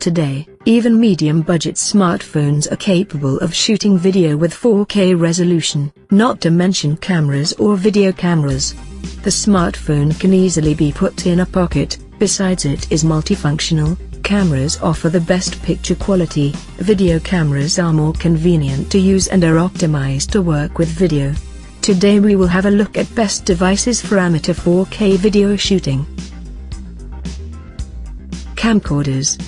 Today, even medium-budget smartphones are capable of shooting video with 4K resolution, not to mention cameras or video cameras. The smartphone can easily be put in a pocket. Besides, it is multifunctional. Cameras offer the best picture quality. Video cameras are more convenient to use and are optimized to work with video. Today we will have a look at best devices for amateur 4K video shooting. Camcoders.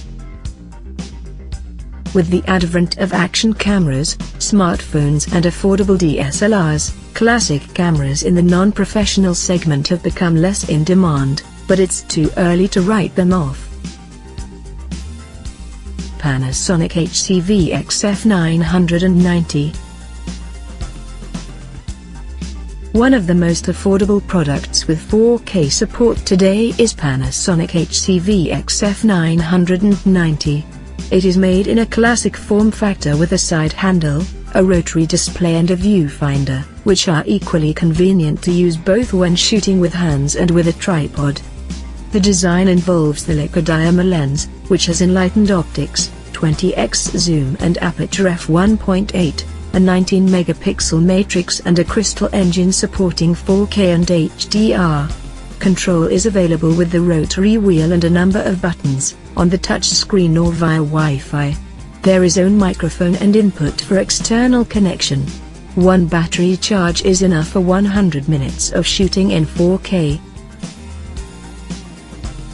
With the advent of action cameras, smartphones and affordable DSLRs, classic cameras in the non-professional segment have become less in demand, but it's too early to write them off. Panasonic HC-VXF990. One of the most affordable products with 4K support today is Panasonic HC-VXF990. It is made in a classic form factor with a side handle, a rotary display and a viewfinder, which are equally convenient to use both when shooting with hands and with a tripod. The design involves the liquid-diamond lens, which has enlightened optics, 20x zoom and aperture f1.8, a 19-megapixel matrix and a crystal engine supporting 4K and HDR. Control is available with the rotary wheel and a number of buttons, on the touch screen or via Wi-Fi. There is own microphone and input for external connection. One battery charge is enough for 100 minutes of shooting in 4K.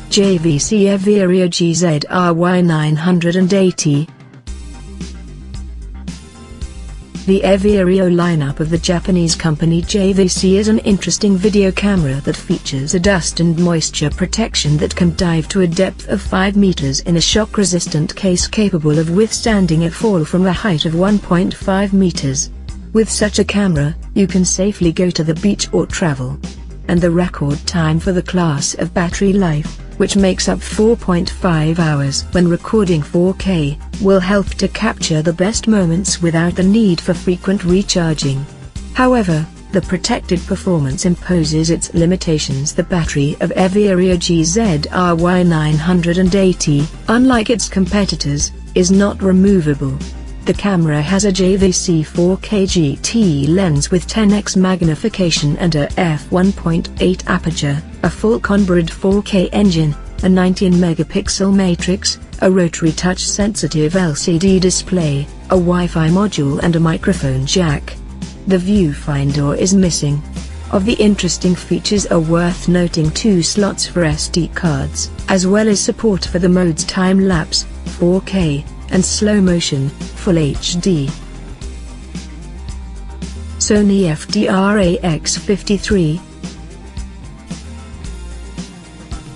JVC Everio GZ-RY980. The Everio lineup of the Japanese company JVC is an interesting video camera that features a dust and moisture protection that can dive to a depth of 5 meters in a shock-resistant case capable of withstanding a fall from a height of 1.5 meters. With such a camera, you can safely go to the beach or travel. And the record time for the class of battery life, which makes up 4.5 hours when recording 4K, will help to capture the best moments without the need for frequent recharging. However, the protected performance imposes its limitations. The battery of Everio GZ-RY980, unlike its competitors, is not removable. The camera has a JVC 4K GT lens with 10x magnification and a f1.8 aperture, a full converted 4K engine, a 19-megapixel matrix, a rotary touch-sensitive LCD display, a Wi-Fi module and a microphone jack. The viewfinder is missing. Of the interesting features are worth noting 2 slots for SD cards, as well as support for the modes time-lapse, 4K, and slow motion, Full HD. Sony FDR-AX53.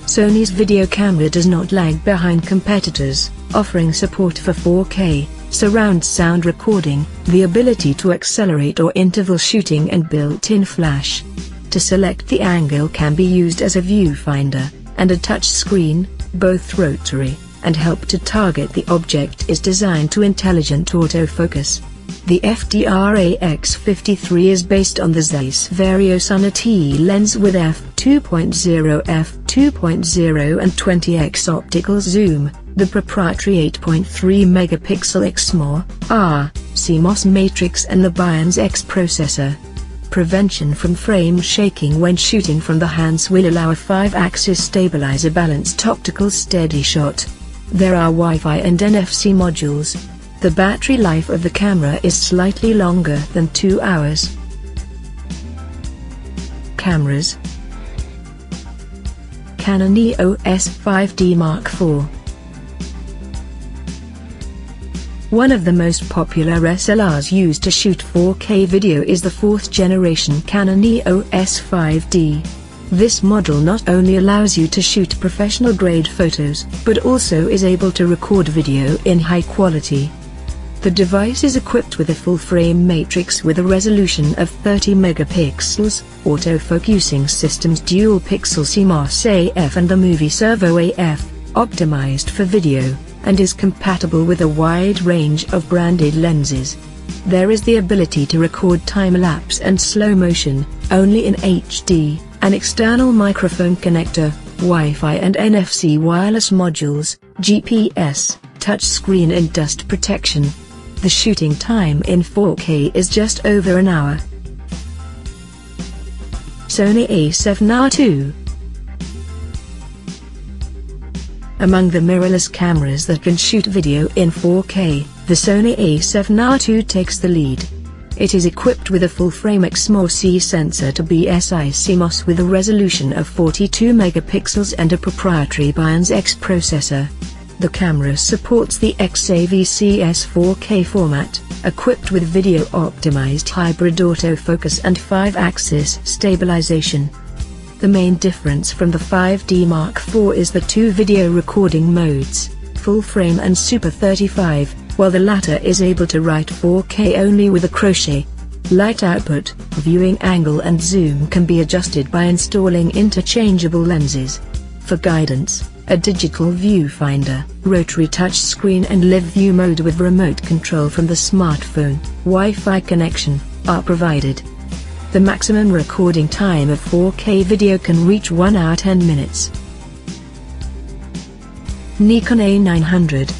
Sony's video camera does not lag behind competitors, offering support for 4K, surround sound recording, the ability to accelerate or interval shooting and built-in flash. To select the angle can be used as a viewfinder, and a touch screen, both rotary, and help to target the object is designed to intelligent autofocus. The FDR-AX53 is based on the Zeiss Vario Sony T lens with f2.0, f2.0 and 20x optical zoom, the proprietary 8.3 megapixel XMOR, CMOS matrix and the Bions X processor. Prevention from frame shaking when shooting from the hands will allow a 5-axis stabilizer balanced optical steady shot. There are Wi-Fi and NFC modules. The battery life of the camera is slightly longer than 2 hours. Cameras. Canon EOS 5D Mark IV. One of the most popular SLRs used to shoot 4K video is the 4th generation Canon EOS 5D. This model not only allows you to shoot professional-grade photos, but also is able to record video in high quality. The device is equipped with a full-frame matrix with a resolution of 30 megapixels, autofocusing system's dual-pixel CMOS AF and the movie servo AF, optimized for video, and is compatible with a wide range of branded lenses. There is the ability to record time-lapse and slow motion, only in HD, an external microphone connector, Wi-Fi and NFC wireless modules, GPS, touchscreen and dust protection. The shooting time in 4K is just over an hour. Sony A7R II. Among the mirrorless cameras that can shoot video in 4K, the Sony A7R II takes the lead. It is equipped with a full-frame XMOS sensor to BSI CMOS with a resolution of 42 megapixels and a proprietary Bions X processor. The camera supports the XAVCS 4K format, equipped with video-optimized hybrid autofocus and 5-axis stabilization. The main difference from the 5D Mark IV is the two video recording modes, full frame and Super 35, while the latter is able to write 4K only with a crochet. Light output, viewing angle and zoom can be adjusted by installing interchangeable lenses. For guidance, a digital viewfinder, rotary touchscreen and live view mode with remote control from the smartphone, Wi-Fi connection, are provided. The maximum recording time of 4K video can reach 1 hour 10 minutes. Nikon A900.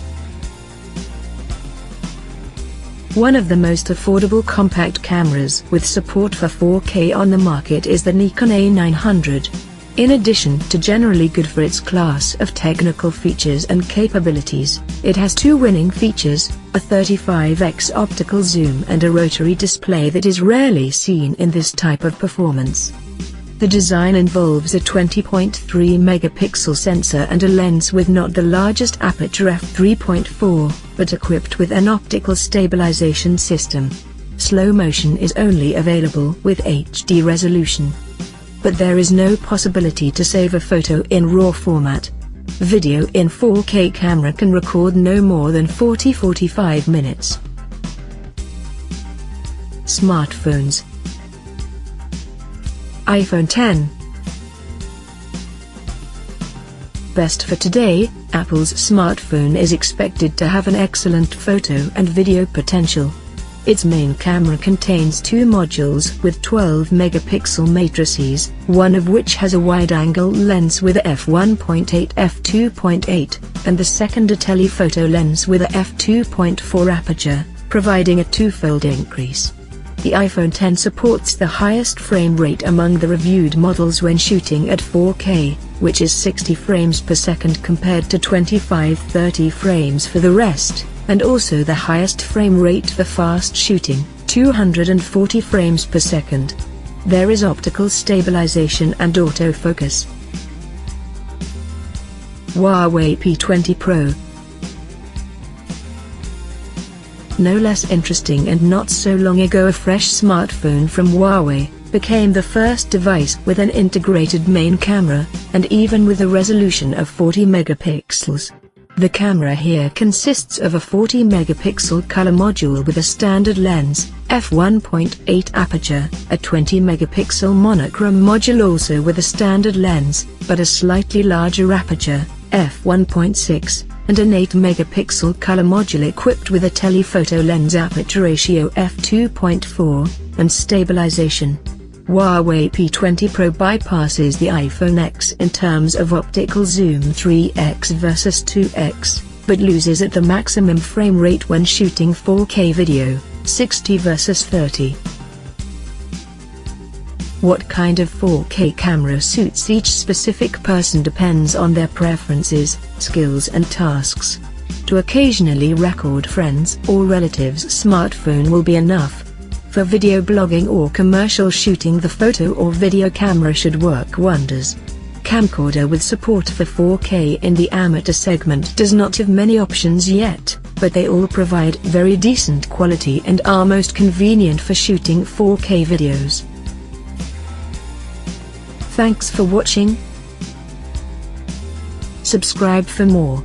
One of the most affordable compact cameras with support for 4K on the market is the Nikon A900. In addition to generally good for its class of technical features and capabilities, it has two winning features, a 35x optical zoom and a rotary display that is rarely seen in this type of performance. The design involves a 20.3 megapixel sensor and a lens with not the largest aperture f3.4, but equipped with an optical stabilization system. Slow motion is only available with HD resolution. But there is no possibility to save a photo in RAW format. Video in 4K camera can record no more than 40-45 minutes. Smartphones. iPhone X. Best for today, Apple's smartphone is expected to have an excellent photo and video potential. Its main camera contains two modules with 12 megapixel matrices, one of which has a wide-angle lens with a f1.8 f2.8, and the second a telephoto lens with a f2.4 aperture, providing a twofold increase. The iPhone X supports the highest frame rate among the reviewed models when shooting at 4K, which is 60 frames per second compared to 25-30 frames for the rest, and also the highest frame rate for fast shooting, 240 frames per second. There is optical stabilization and autofocus. Huawei P20 Pro. No less interesting, and not so long ago a fresh smartphone from Huawei became the first device with an integrated main camera, and even with a resolution of 40 megapixels. The camera here consists of a 40 megapixel color module with a standard lens, f1.8 aperture, a 20 megapixel monochrome module also with a standard lens, but a slightly larger aperture, f1.6, and an 8 megapixel color module equipped with a telephoto lens aperture ratio f2.4, and stabilization. Huawei P20 Pro bypasses the iPhone X in terms of optical zoom 3x versus 2x, but loses at the maximum frame rate when shooting 4K video, 60 versus 30. What kind of 4K camera suits each specific person depends on their preferences, skills and tasks. To occasionally record friends or relatives, smartphone will be enough. For video blogging or commercial shooting, the photo or video camera should work wonders. Camcorder with support for 4K in the amateur segment does not have many options yet, but they all provide very decent quality and are most convenient for shooting 4K videos. Thanks for watching. Subscribe for more.